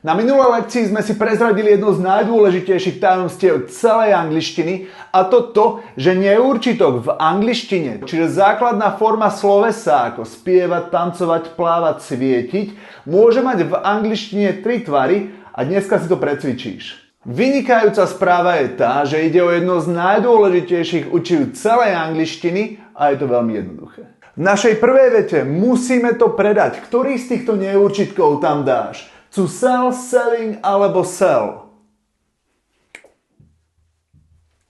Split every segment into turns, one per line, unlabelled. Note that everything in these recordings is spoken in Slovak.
Na minulej lekcii sme si prezradili jedno z najdôležitejších tajomstiev celej angličtiny a to, že neurčitok v angličtine, čiže základná forma slovesa ako spievať, tancovať, plávať, svietiť, môže mať v angličtine 3 tvary a dneska si to precvičíš. Vynikajúca správa je tá, že ide o jedno z najdôležitejších učiv celej angličtiny a je to veľmi jednoduché. V našej prvej vete musíme to predať. Ktorý z týchto neurčitkov tam dáš? To sell, selling alebo sell?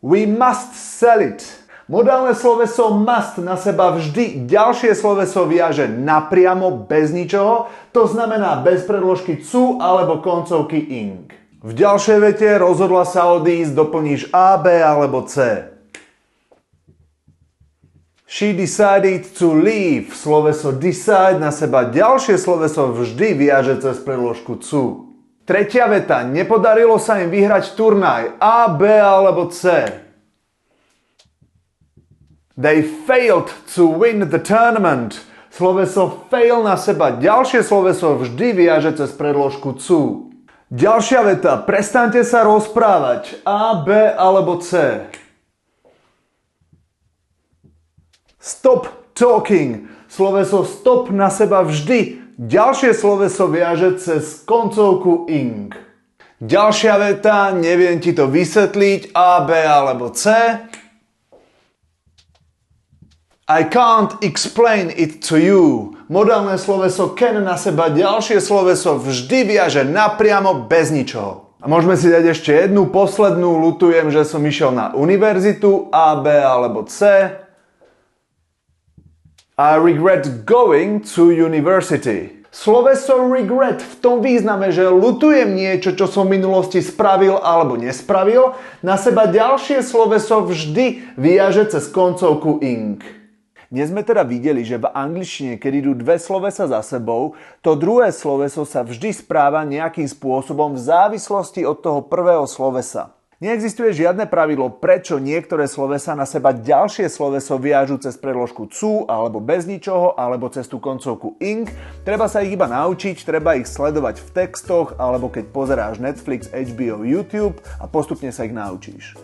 We must sell it. Modálne sloveso must na seba vždy ďalšie sloveso viaže napriamo bez ničoho, to znamená bez predložky cu alebo koncovky ing. V ďalšej vete rozhodla sa odísť, doplníš A, B alebo C. She decided to leave. Sloveso decide na seba ďalšie sloveso vždy viaže cez predložku cu. Tretia veta. Nepodarilo sa im vyhrať turnaj A, B alebo C. They failed to win the tournament. Sloveso fail na seba ďalšie sloveso vždy viaže cez predložku cu. Ďalšia veta. Prestaňte sa rozprávať A, B alebo C. Stop talking. Sloveso stop na seba vždy ďalšie sloveso viaže cez koncovku ing. Ďalšia veta, neviem ti to vysvetliť, A, B alebo C. I can't explain it to you. Modálne sloveso can na seba ďalšie sloveso vždy viaže napriamo bez ničoho. A môžeme si dať ešte jednu poslednú, ľutujem, že som išiel na univerzitu, A, B alebo C. I regret going to university. Sloveso regret v tom význame, že ľutujem niečo, čo som v minulosti spravil alebo nespravil, na seba ďalšie sloveso vždy viaže cez koncovku ing. Dnes sme teda videli, že v angličtine, keď idú dve slovesa za sebou, to druhé sloveso sa vždy správa nejakým spôsobom v závislosti od toho prvého slovesa. Neexistuje žiadne pravidlo, prečo niektoré slovesa na seba ďalšie sloveso viažu cez predložku cu alebo bez ničoho, alebo cez tú koncovku ing. Treba sa ich iba naučiť, treba ich sledovať v textoch, alebo keď pozeráš Netflix, HBO, YouTube a postupne sa ich naučíš.